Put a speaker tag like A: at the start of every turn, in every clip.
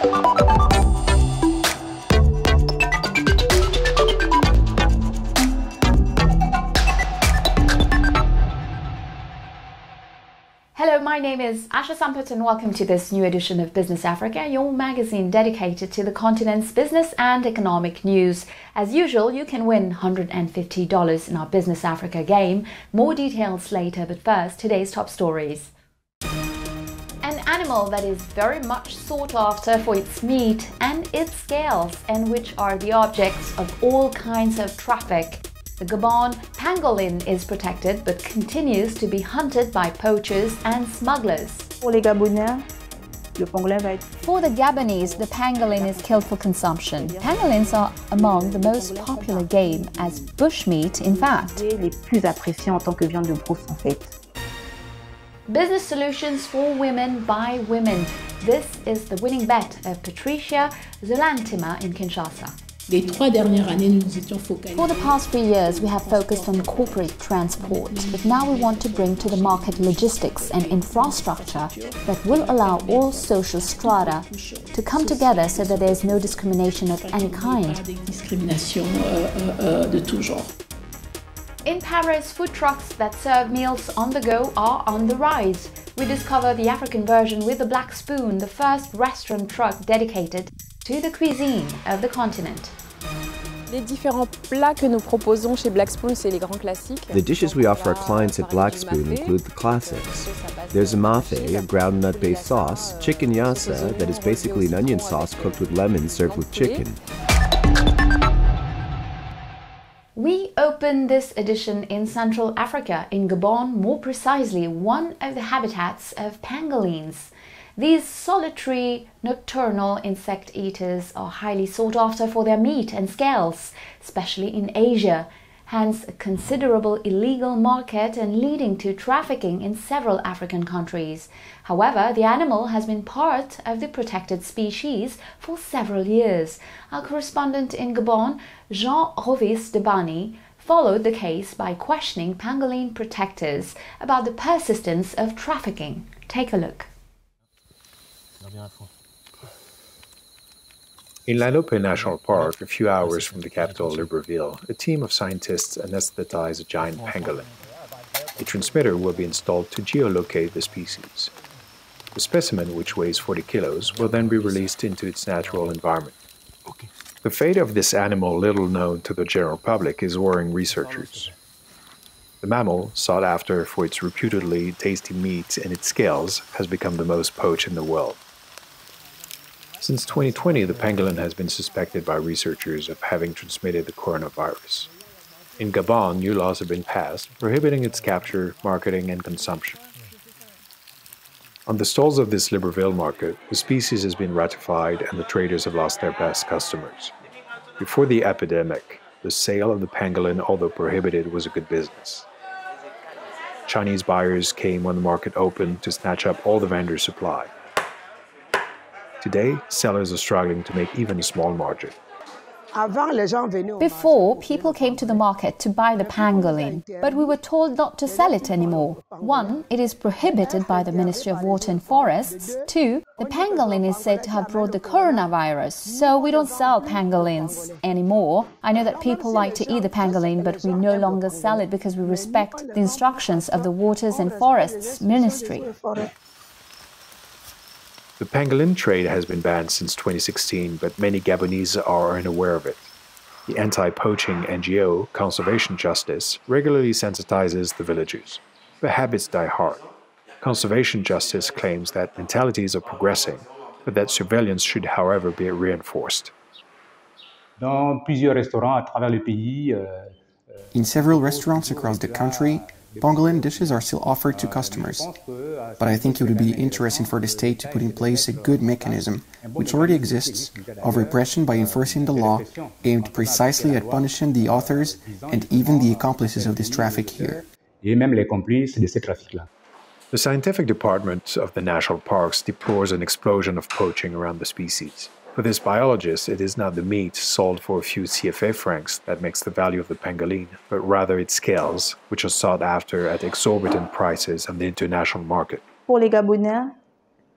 A: Hello, my name is Asha Sampath and welcome to this new edition of Business Africa, your magazine dedicated to the continent's business and economic news. As usual, you can win $150 in our Business Africa game. More details later, but first, today's top stories. An animal that is very much sought after for its meat and its scales, and which are the objects of all kinds of traffic. The Gabon pangolin is protected but continues to be hunted by poachers and smugglers.
B: For the Gabonese, the pangolin is killed for consumption. Pangolins are among the most popular game as bushmeat, in fact.
A: Business solutions for women by women. This is the winning bet of Patricia Zolantima in Kinshasa.
B: For the past 3 years, we have focused on corporate transport, but now we want to bring to the market logistics and infrastructure that will allow all social strata to come together so that there is no discrimination of any kind.
A: In Paris, food trucks that serve meals on the go are on the rise. We discover the African version with the Black Spoon, the first restaurant truck dedicated to the cuisine of the continent.
C: The dishes we offer our clients at Black Spoon include the classics. There's a mafe, a ground nut-based sauce, chicken yassa, that is basically an onion sauce cooked with lemon served with chicken.
A: We open this edition in Central Africa, in Gabon, more precisely one of the habitats of pangolins. These solitary, nocturnal insect eaters are highly sought after for their meat and scales, especially in Asia, hence a considerable illegal market and leading to trafficking in several African countries. However, the animal has been part of the protected species for several years. Our correspondent in Gabon, Jean-Rovis Debani, followed the case by questioning pangolin protectors about the persistence of trafficking. Take a look.
D: In Lanopé National Park, a few hours from the capital Libreville, a team of scientists anesthetize a giant pangolin. A transmitter will be installed to geolocate the species. The specimen, which weighs 40 kilos, will then be released into its natural environment. The fate of this animal, little known to the general public, is worrying researchers. The mammal, sought after for its reputedly tasty meat and its scales, has become the most poached in the world. Since 2020, the pangolin has been suspected by researchers of having transmitted the coronavirus. In Gabon, new laws have been passed prohibiting its capture, marketing, and consumption. On the stalls of this Libreville market, the species has been ratified and the traders have lost their best customers. Before the epidemic, the sale of the pangolin, although prohibited, was a good business. Chinese buyers came when the market opened to snatch up all the vendors' supply. Today, sellers are struggling to make even a small margin.
B: Before, people came to the market to buy the pangolin, but we were told not to sell it anymore. 1, it is prohibited by the Ministry of Water and Forests. 2, the pangolin is said to have brought the coronavirus, so we don't sell pangolins anymore. I know that people like to eat the pangolin, but we no longer sell it because we respect the instructions of the Waters and Forests Ministry.
D: The pangolin trade has been banned since 2016, but many Gabonese are unaware of it. The anti-poaching NGO, Conservation Justice, regularly sensitizes the villagers. But habits die hard. Conservation Justice claims that mentalities are progressing, but that surveillance should, however, be reinforced.
E: In several restaurants across the country, pangolin dishes are still offered to customers, but I think it would be interesting for the state to put in place a good mechanism, which already exists, of repression by enforcing the law, aimed precisely at punishing the authors and even the accomplices of this traffic here.
D: The scientific department of the national parks deplores an explosion of poaching around the species. For this biologist, it is not the meat sold for a few CFA francs that makes the value of the pangolin, but rather its scales, which are sought after at exorbitant prices on the international market.
B: For the Gabonese,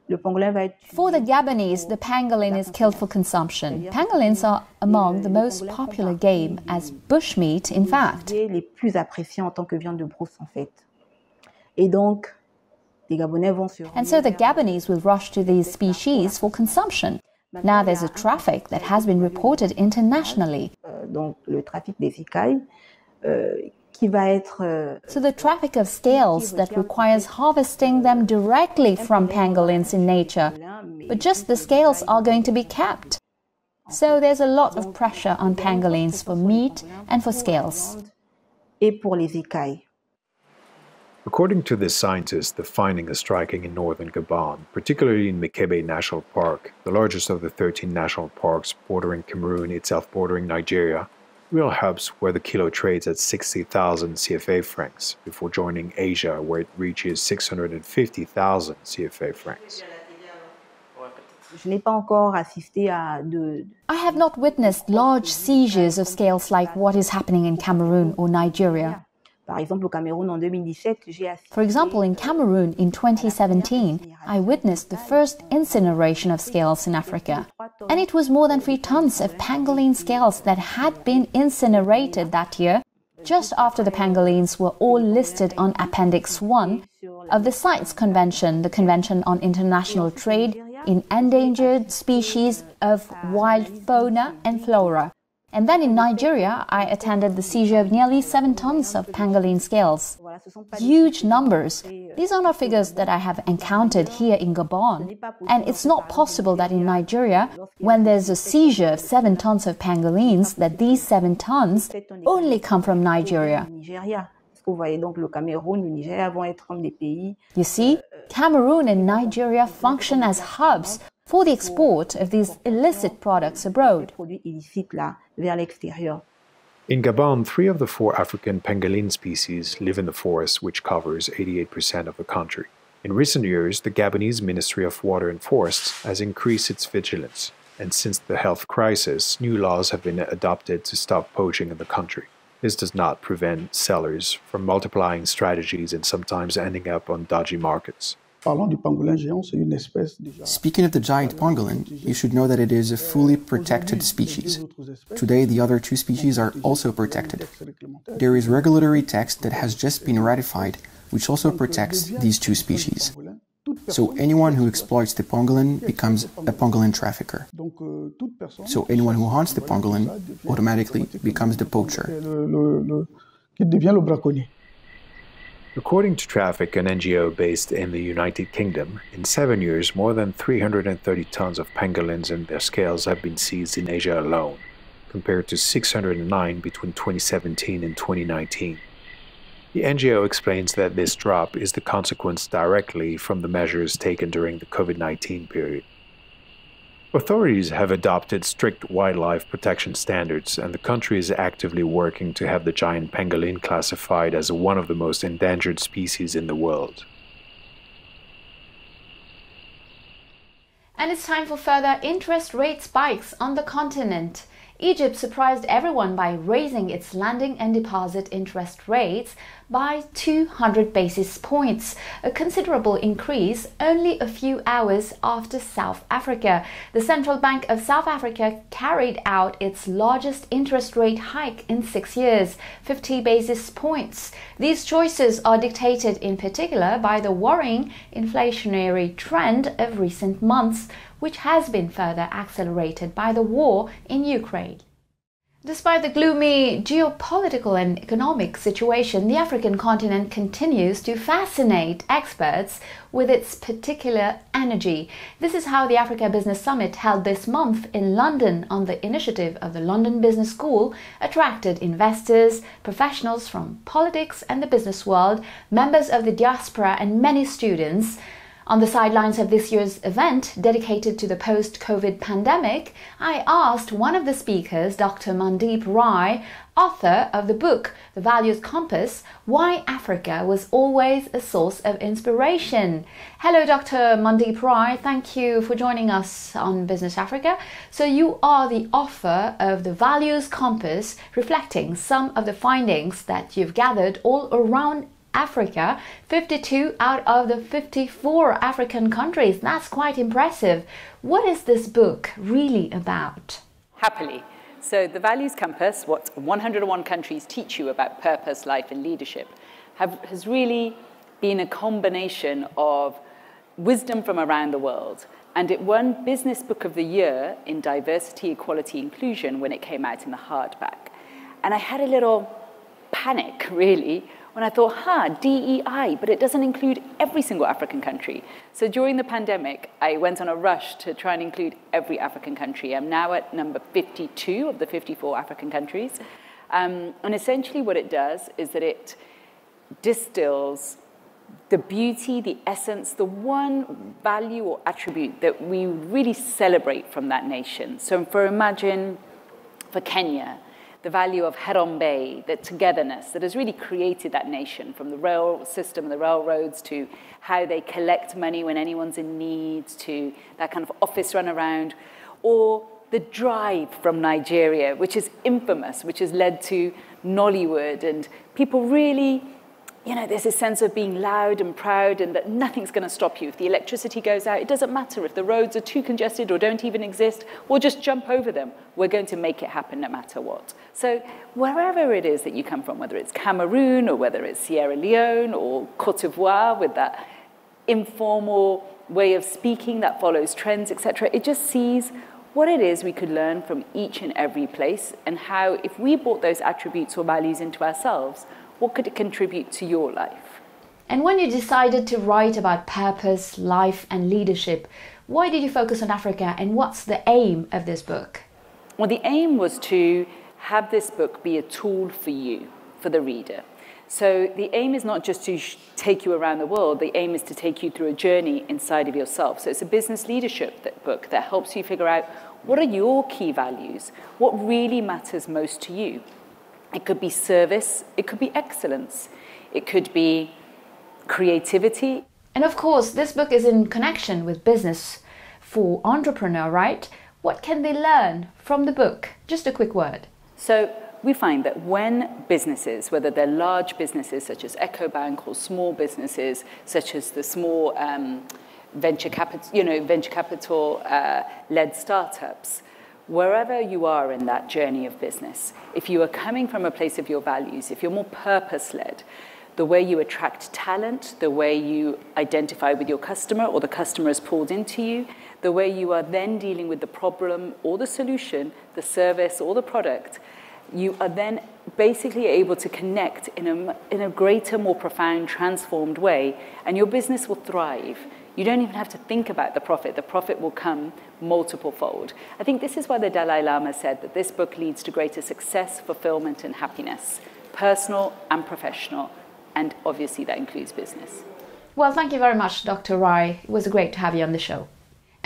B: For the Gabonese, the pangolin is killed for consumption. Pangolins are among the most popular game as bushmeat, in fact. And so the Gabonese will rush to these species for consumption. Now there's a traffic that has been reported internationally. So the traffic of scales that requires harvesting them directly from pangolins in nature, but just the scales are going to be kept. So there's a lot of pressure on pangolins for meat and for scales.
D: According to this scientist, the finding is striking in northern Gabon, particularly in Mekebe National Park, the largest of the 13 national parks bordering Cameroon, itself bordering Nigeria, real hubs where the kilo trades at 60,000 CFA francs before joining Asia, where it reaches 650,000 CFA francs.
B: I have not witnessed large seizures of scales like what is happening in Cameroon or Nigeria. For example, in Cameroon in 2017, I witnessed the first incineration of scales in Africa. And it was more than 3 tons of pangolin scales that had been incinerated that year, just after the pangolins were all listed on Appendix 1 of the CITES Convention, the Convention on International Trade in Endangered Species of Wild Fauna and Flora. And then in Nigeria, I attended the seizure of nearly 7 tons of pangolin scales. Huge numbers. These are not figures that I have encountered here in Gabon. And it's not possible that in Nigeria, when there's a seizure of 7 tons of pangolins, that these 7 tons only come from Nigeria. You see, Cameroon and Nigeria function as hubs for the export of these illicit products abroad.
D: In Gabon, 3 of the 4 African pangolin species live in the forest, which covers 88% of the country. In recent years, the Gabonese Ministry of Water and Forests has increased its vigilance, and since the health crisis, new laws have been adopted to stop poaching in the country. This does not prevent sellers from multiplying strategies and sometimes ending up on dodgy markets.
E: Speaking of the giant pangolin, you should know that it is a fully protected species. Today, the other 2 species are also protected. There is regulatory text that has just been ratified, which also protects these 2 species. So anyone who exploits the pangolin becomes a pangolin trafficker. So anyone who hunts the pangolin automatically becomes the poacher.
D: According to Traffic, an NGO based in the United Kingdom, in 7 years, more than 330 tons of pangolins and their scales have been seized in Asia alone, compared to 609 between 2017 and 2019. The NGO explains that this drop is the consequence directly from the measures taken during the COVID-19 period. Authorities have adopted strict wildlife protection standards, and the country is actively working to have the giant pangolin classified as one of the most endangered species in the world.
A: And it's time for further interest rate spikes on the continent. Egypt surprised everyone by raising its lending and deposit interest rates by 200 basis points, a considerable increase only a few hours after South Africa. The Central Bank of South Africa carried out its largest interest rate hike in 6 years, 50 basis points. These choices are dictated in particular by the worrying inflationary trend of recent months, which has been further accelerated by the war in Ukraine. Despite the gloomy geopolitical and economic situation, the African continent continues to fascinate experts with its particular energy. This is how the Africa Business Summit held this month in London on the initiative of the London Business School attracted investors, professionals from politics and the business world, members of the diaspora and many students. On the sidelines of this year's event, dedicated to the post-COVID pandemic, I asked one of the speakers, Dr. Mandeep Rai, author of the book The Values Compass, why Africa was always a source of inspiration. Hello, Dr. Mandeep Rai. Thank you for joining us on Business Africa. So you are the author of The Values Compass, reflecting some of the findings that you've gathered all around Africa, 52 out of the 54 African countries. That's quite impressive. What is this book really about?
F: Happily. So the Values Compass, what 101 countries teach you about purpose, life and leadership, has really been a combination of wisdom from around the world. And it won Business Book of the Year in Diversity, Equality, Inclusion when it came out in the hardback. And I had a little panic, really, when I thought, DEI, but it doesn't include every single African country. So during the pandemic, I went on a rush to try and include every African country. I'm now at number 52 of the 54 African countries. And essentially what it does is that it distills the beauty, the essence, the one value or attribute that we really celebrate from that nation. So for Kenya, the value of Harambee, the togetherness that has really created that nation, from the rail system, the railroads, to how they collect money when anyone's in need, to that kind of office runaround, or the drive from Nigeria, which is infamous, which has led to Nollywood, and people really, there's this sense of being loud and proud and that nothing's going to stop you. If the electricity goes out, it doesn't matter. If the roads are too congested or don't even exist, we'll just jump over them. We're going to make it happen no matter what. So wherever it is that you come from, whether it's Cameroon or whether it's Sierra Leone or Côte d'Ivoire with that informal way of speaking that follows trends, etc., it just sees what it is we could learn from each and every place and how, if we brought those attributes or values into ourselves, what could it contribute to your life?
A: And when you decided to write about purpose, life and leadership, why did you focus on Africa and what's the aim of this book?
F: Well, the aim was to have this book be a tool for you, for the reader. So the aim is not just to take you around the world, the aim is to take you through a journey inside of yourself. So it's a business leadership book that helps you figure out what are your key values, what really matters most to you. It could be service, it could be excellence, it could be creativity.
A: And of course, this book is in connection with business for entrepreneur, right? What can they learn from the book? Just a quick word.
F: So we find that when businesses, whether they're large businesses such as EcoBank or small businesses such as the small venture capital led startups, wherever you are in that journey of business, if you are coming from a place of your values, if you're more purpose-led, the way you attract talent, the way you identify with your customer or the customer is pulled into you, the way you are then dealing with the problem or the solution, the service or the product, you are then basically able to connect in a greater, more profound, transformed way, and your business will thrive. You don't even have to think about the profit will come multiple-fold. I think this is why the Dalai Lama said that this book leads to greater success, fulfillment, and happiness, personal and professional, and obviously that includes business.
A: Well, thank you very much, Dr. Rai. It was great to have you on the show.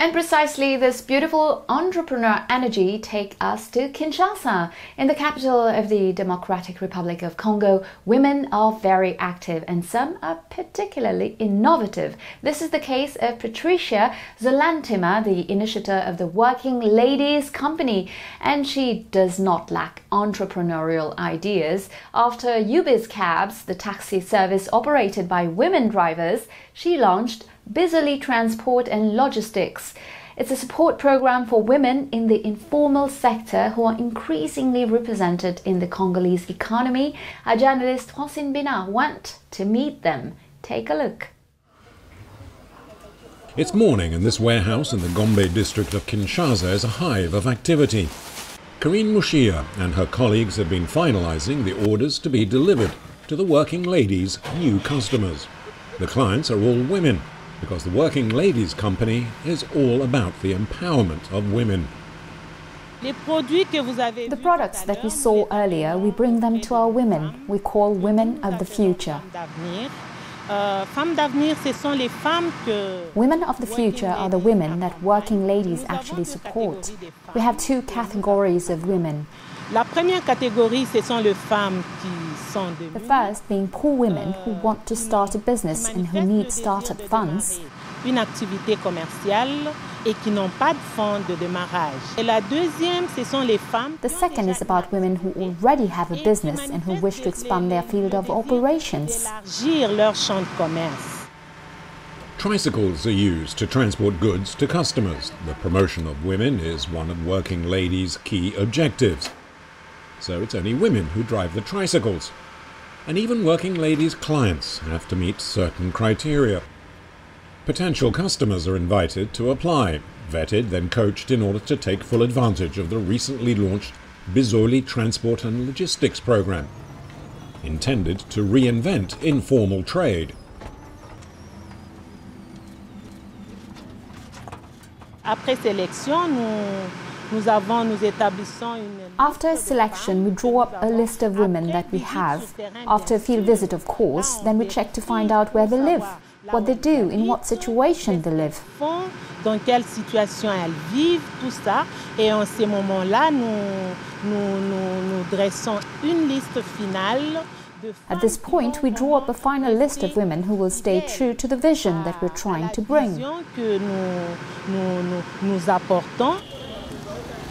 A: And precisely this beautiful entrepreneur energy take us to Kinshasa. In the capital of the Democratic Republic of Congo, women are very active and some are particularly innovative. This is the case of Patricia Zolantima, the initiator of the Working Ladies Company, and she does not lack entrepreneurial ideas. After UBiz Cabs, the taxi service operated by women drivers, she launched Busily Transport and Logistics. It's a support program for women in the informal sector who are increasingly represented in the Congolese economy. Our journalist Francine Bénard went to meet them. Take a look.
G: It's morning and this warehouse in the Gombe district of Kinshasa is a hive of activity. Karine Mushia and her colleagues have been finalizing the orders to be delivered to the Working Ladies' new customers. The clients are all women, because the Working Ladies Company is all about the empowerment of women.
B: The products that we saw earlier, we bring them to our women. We call women of the future. Women of the future are the women that Working Ladies actually support. We have two categories of women. The first being poor women who want to start a business and who need startup funds.
H: une activité commerciale et qui n'ont pas de fonds de démarrage. Et la deuxième, ce sont les femmes.
B: The second is about women who already have a business and who wish to expand their field of operations.
H: Élargir leur champ de commerce.
G: Tricycles are used to transport goods to customers. The promotion of women is one of working ladies' key objectives. So it's only women who drive the tricycles. And even working ladies' clients have to meet certain criteria. Potential customers are invited to apply, vetted, then coached in order to take full advantage of the recently launched Bizoli Transport and Logistics program, intended to reinvent informal trade.
H: Après sélection, nous établissons une...
B: After selection, we draw up a list of women that we have. After a field visit, of course, then we check to find out where they live, what they do, in what situation they live.
H: Dans quelle situation elles vivent, tout ça. Et en ces moments-là, nous dressons une liste finale.
B: At this point, we draw up a final list of women who will stay true to the vision that we're trying to bring.
H: Que nous apportons.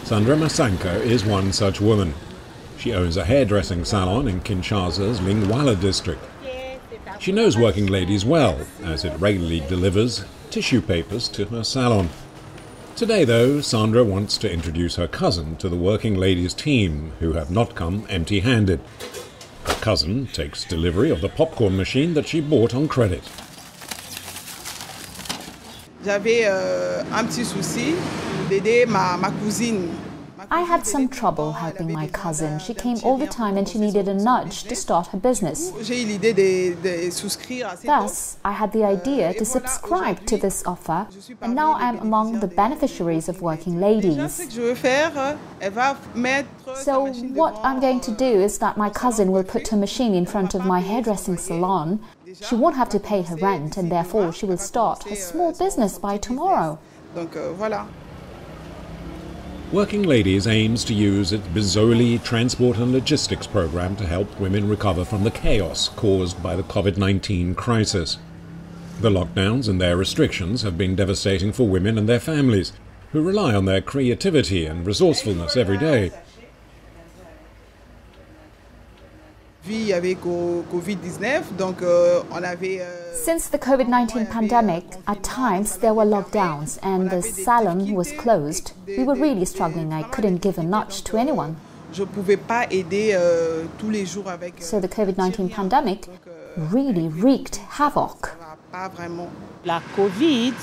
G: Sandra Masanka is one such woman. She owns a hairdressing salon in Kinshasa's Lingwala district. She knows working ladies well, as it regularly delivers tissue papers to her salon. Today, though, Sandra wants to introduce her cousin to the working ladies team, who have not come empty-handed. Her cousin takes delivery of the popcorn machine that she bought on credit.
I: J'avais un petit souci d'aider ma cousine.
B: I had some trouble helping my cousin. She came all the time and she needed a nudge to start her business. Thus, I had the idea to subscribe to this offer, and now I am among the beneficiaries of working ladies. So what I'm going to do is that my cousin will put her machine in front of my hairdressing salon. She won't have to pay her rent, and therefore she will start her small business by tomorrow.
G: Working Ladies aims to use its Bizoli Transport and Logistics program to help women recover from the chaos caused by the COVID-19 crisis. The lockdowns and their restrictions have been devastating for women and their families, who rely on their creativity and resourcefulness every day.
B: Since the COVID-19 pandemic, at times there were lockdowns and the salon was closed. We were really struggling. I couldn't give a nudge to anyone. So the COVID-19 pandemic really wreaked havoc.
H: La COVID,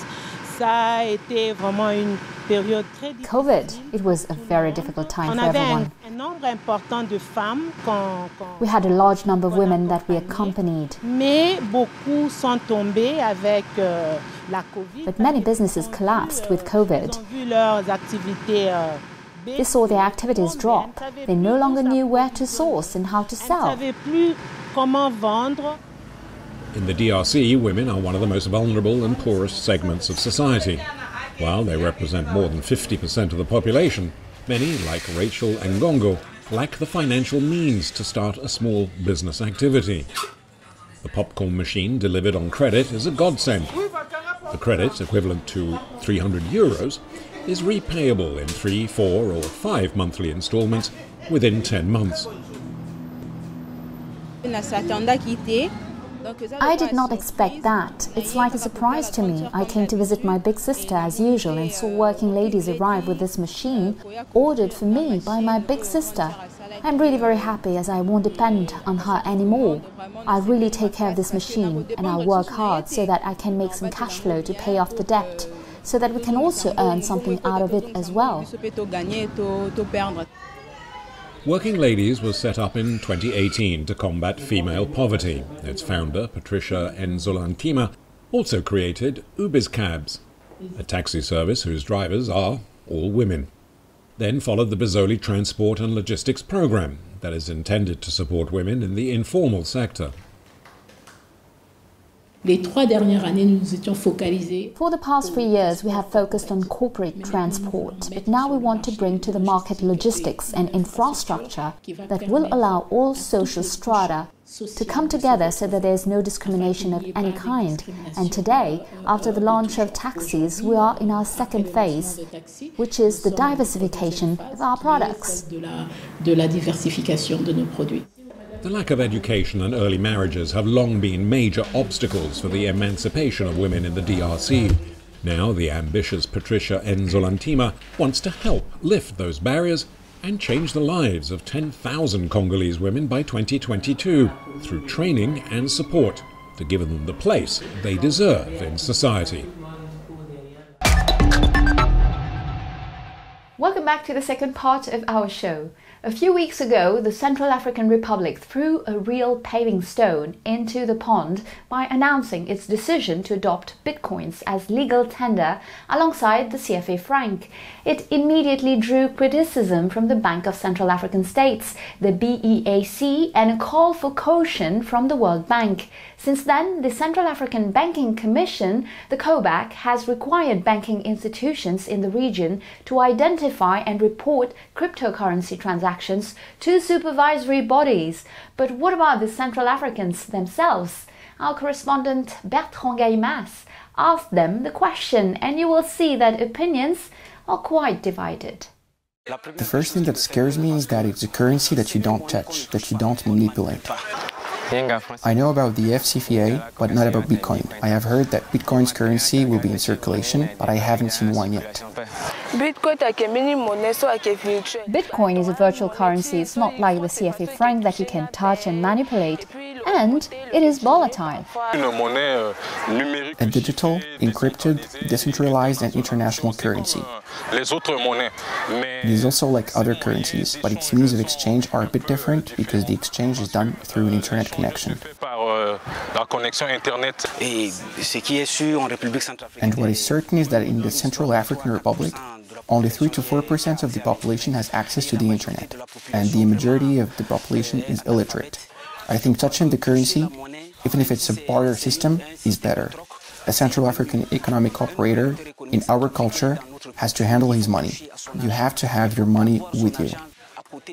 H: ça a été vraiment une période très difficile.
B: COVID, it was a very difficult time for everyone. We had a large number of women that we accompanied. But many businesses collapsed with COVID. They saw their activities drop. They no longer knew where to source and how to sell.
G: In the DRC, women are one of the most vulnerable and poorest segments of society. While they represent more than 50% of the population, many, like Rachel Ngongo, lack the financial means to start a small business activity. The popcorn machine delivered on credit is a godsend. The credit, equivalent to €300, is repayable in 3, 4 or 5 monthly installments within 10 months.
B: I did not expect that. It's like a surprise to me. I came to visit my big sister as usual and saw working ladies arrive with this machine ordered for me by my big sister. I'm really very happy as I won't depend on her anymore. I'll really take care of this machine and I'll work hard so that I can make some cash flow to pay off the debt, so that we can also earn something out of it as well.
G: Working Ladies was set up in 2018 to combat female poverty. Its founder, Patricia Nzolantima, also created Ubizcabs, a taxi service whose drivers are all women. Then followed the Bizoli Transport and Logistics program that is intended to support women in the informal sector.
B: For the past 3 years, we have focused on corporate transport, but now we want to bring to the market logistics and infrastructure that will allow all social strata to come together so that there is no discrimination of any kind. And today, after the launch of taxis, we are in our second phase, which is the diversification of our products.
G: The lack of education and early marriages have long been major obstacles for the emancipation of women in the DRC. Now, the ambitious Patricia Nzolantima wants to help lift those barriers and change the lives of 10,000 Congolese women by 2022 through training and support to give them the place they deserve in society.
A: Welcome back to the second part of our show. A few weeks ago, the Central African Republic threw a real paving stone into the pond by announcing its decision to adopt bitcoins as legal tender alongside the CFA franc. It immediately drew criticism from the Bank of Central African States, the BEAC, and a call for caution from the World Bank. Since then, the Central African Banking Commission, the COBAC, has required banking institutions in the region to identify and report cryptocurrency transactions to supervisory bodies. But what about the Central Africans themselves? Our correspondent Bertrand Gaimas asked them the question, and you will see that opinions are quite divided.
E: The first thing that scares me is that it's a currency that you don't touch, that you don't manipulate. I know about the FCFA, but not about Bitcoin. I have heard that Bitcoin's currency will be in circulation, but I haven't seen one yet.
B: Bitcoin is a virtual currency. It's not like the CFA franc that you can touch and manipulate. And it is volatile.
E: A digital, encrypted, decentralized and international currency. It is also like other currencies, but its means of exchange are a bit different because the exchange is done through an internet connection. And what is certain is that in the Central African Republic, only 3 to 4% of the population has access to the internet, and the majority of the population is illiterate. I think touching the currency, even if it's a barter system, is better. A Central African economic operator, in our culture, has to handle his money. You have to have your money with you.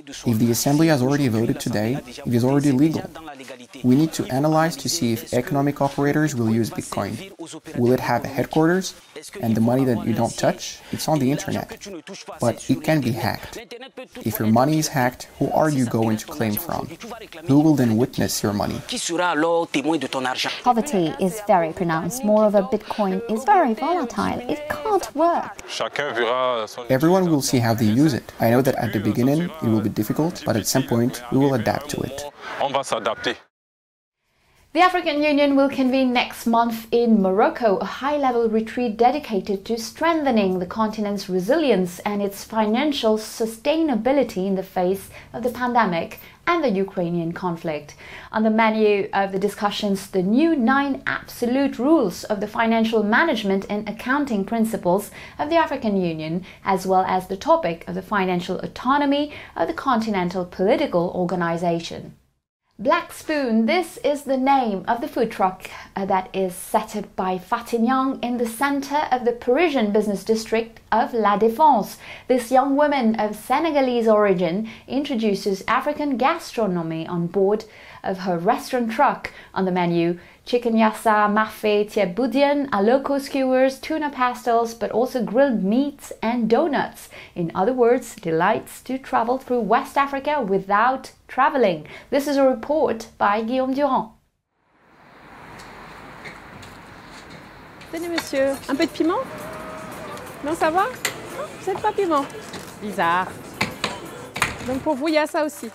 E: If the Assembly has already voted today, it is already legal. We need to analyze to see if economic operators will use Bitcoin. Will it have a headquarters? And the money that you don't touch, it's on the internet. But it can be hacked. If your money is hacked, who are you going to claim from? Who will then witness your money?
B: Poverty is very pronounced. Moreover, Bitcoin is very volatile. It can't work.
E: Everyone will see how they use it. I know that at the beginning it will be difficult, but at some point we will adapt to it.
A: The African Union will convene next month in Morocco, a high-level retreat dedicated to strengthening the continent's resilience and its financial sustainability in the face of the pandemic and the Ukrainian conflict. On the menu of the discussions, the new 9 absolute rules of the financial management and accounting principles of the African Union, as well as the topic of the financial autonomy of the continental political organization. Black Spoon, this is the name of the food truck that is set up by Fatih Niang in the center of the Parisian business district of La Défense. This young woman of Senegalese origin introduces African gastronomy on board of her restaurant truck. On the menu, chicken yassa, mafé, tiep boudin, aloko skewers, tuna pastels, but also grilled meats and donuts. In other words, delights to travel through West Africa without traveling. This is a report by Guillaume Durand.
J: Tenez monsieur, un peu de piment? Non, ça va? Vous n'êtes pas piment? Bizarre. Donc pour vous, il y a ça aussi.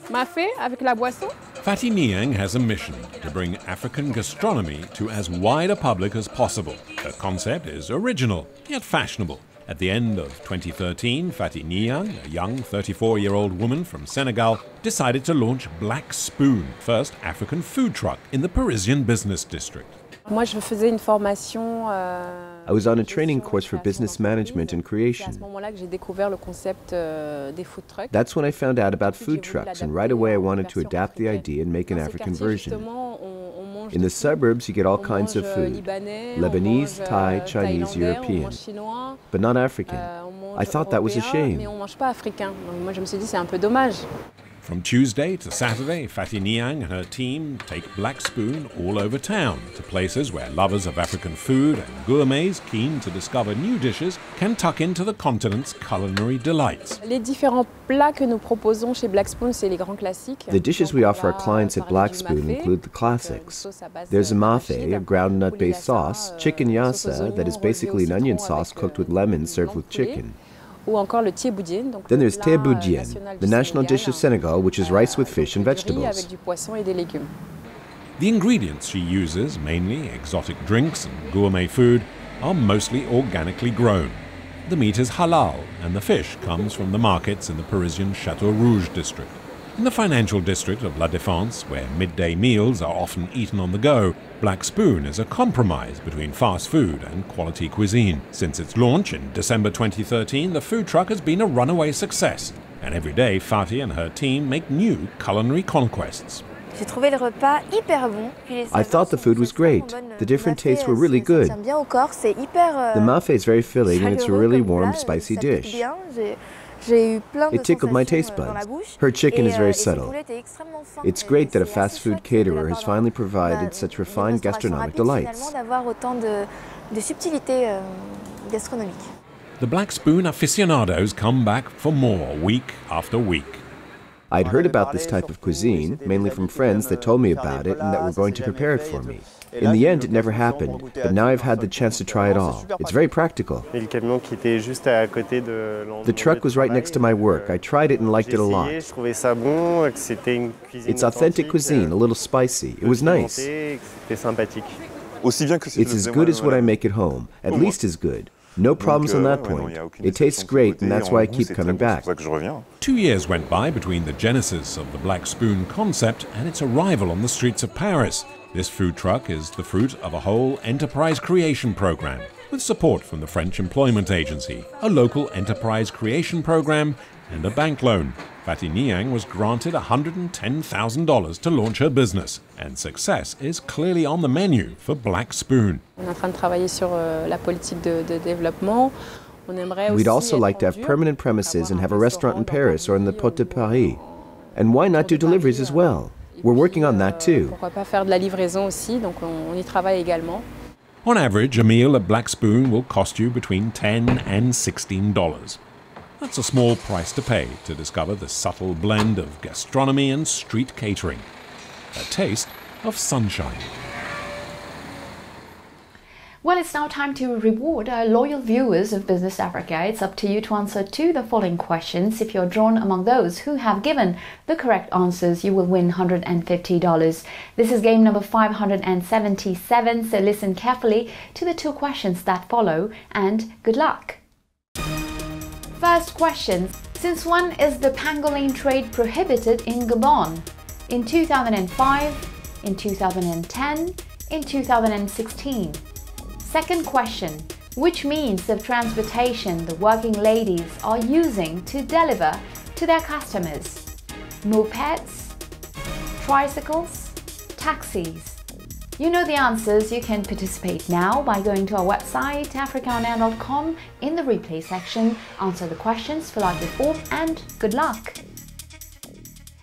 J: Mafé avec la boisson?
G: Fatih Niang has a mission to bring African gastronomy to as wide a public as possible. Her concept is original, yet fashionable. At the end of 2013, Fatih Niang, a young 34-year-old woman from Senegal, decided to launch Black Spoon, first African food truck in the Parisian business district.
J: Moi, je faisais une formation.
C: I was on a training course for business management and creation. That's when I found out about food trucks, and right away I wanted to adapt the idea and make an African version. In the suburbs, you get all kinds of food: Lebanese, Thai, Chinese, European, but not African. I thought that was a shame.
G: From Tuesday to Saturday, Fatih Niang and her team take Black Spoon all over town to places where lovers of African food and gourmets keen to discover new dishes can tuck into the continent's culinary delights.
J: Les différents plats que nous proposons chez Black Spoon, c'est les grands classiques.
C: The dishes we offer our clients at Black Spoon include the classics. There's a mafe, a ground nut-based sauce, chicken yassa, that is basically an onion sauce cooked with lemon served with chicken.
J: Ou encore le thieboudienne.
C: Then there's thieboudienne, the national dish of Senegal, which is rice with fish and vegetables.
J: Avec du poisson et des légumes.
G: The ingredients she uses, mainly exotic drinks and gourmet food, are mostly organically grown. The meat is halal and the fish comes from the markets in the Parisian Château Rouge district. In the financial district of La Défense, where midday meals are often eaten on the go, Black Spoon is a compromise between fast food and quality cuisine. Since its launch in December 2013, the food truck has been a runaway success, and every day Fatih and her team make new culinary conquests.
C: I thought the food was great. The different tastes were really good. The mafe is very filling and it's a really warm, spicy dish. It tickled my taste buds. Her chicken is very subtle. It's great that a fast food caterer has finally provided such refined gastronomic delights.
G: The Black Spoon aficionados come back for more week after week.
C: I'd heard about this type of cuisine, mainly from friends that told me about it and that were going to prepare it for me. In the end, it never happened, but now I've had the chance to try it all. It's very practical. The truck was right next to my work. I tried it and liked it a lot. It's authentic cuisine, a little spicy. It was nice. It's as good as what I make at home, at least as good. No problems on that point. It tastes great, and that's why I keep coming back.
G: 2 years went by between the genesis of the Black Spoon concept and its arrival on the streets of Paris. This food truck is the fruit of a whole enterprise creation program, with support from the French Employment Agency, a local enterprise creation program, and a bank loan. Fatih Niang was granted $110,000 to launch her business, and success is clearly on the menu for Black Spoon.
C: We'd also like to have permanent premises and have a restaurant in Paris or in the Porte de Paris. And why not do deliveries as well? We're working on that too.
G: On average, a meal at Black Spoon will cost you between $10 and $16. That's a small price to pay to discover the subtle blend of gastronomy and street catering. A taste of sunshine.
A: Well, it's now time to reward our loyal viewers of Business Africa. It's up to you to answer to the following questions. If you're drawn among those who have given the correct answers, you will win $150. This is game number 577, so listen carefully to the two questions that follow, and good luck. First question. Since when is the pangolin trade prohibited in Gabon? In 2005, in 2010, in 2016? Second question. Which means of transportation the working ladies are using to deliver to their customers? Mopeds, tricycles, taxis? You know the answers. You can participate now by going to our website africaonair.com. In the replay section, answer the questions, fill out the form, and good luck!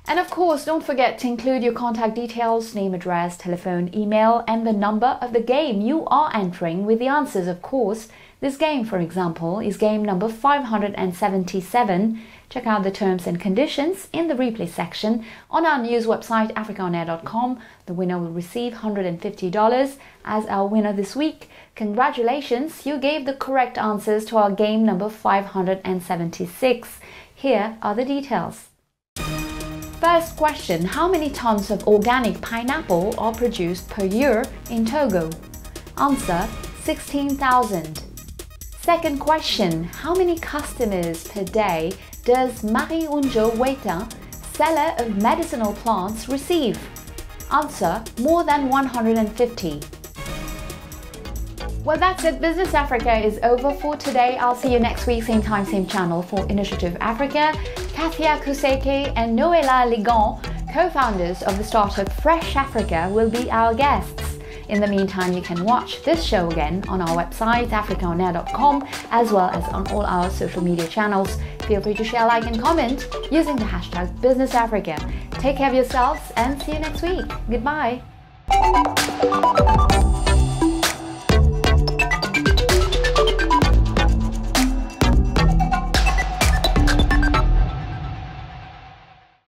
A: And of course, don't forget to include your contact details, name, address, telephone, email, and the number of the game you are entering with the answers, of course. This game, for example, is game number 577. Check out the terms and conditions in the replay section on our news website, africaonair.com. The winner will receive $150 as our winner this week. Congratulations, you gave the correct answers to our game number 576. Here are the details. First question. How many tons of organic pineapple are produced per year in Togo? Answer: 16,000. Second question. How many customers per day does Marie Unjo Weta, seller of medicinal plants, receive? Answer: more than 150. Well, that's it. Business Africa is over for today. I'll see you next week, same time, same channel for Initiative Africa. Kathia Kuseke and Noela Ligon, co-founders of the startup Fresh Africa, will be our guests. In the meantime, you can watch this show again on our website, africaonair.com, as well as on all our social media channels. Feel free to share, like and comment using the hashtag BusinessAfrica. Take care of yourselves and see you next week. Goodbye.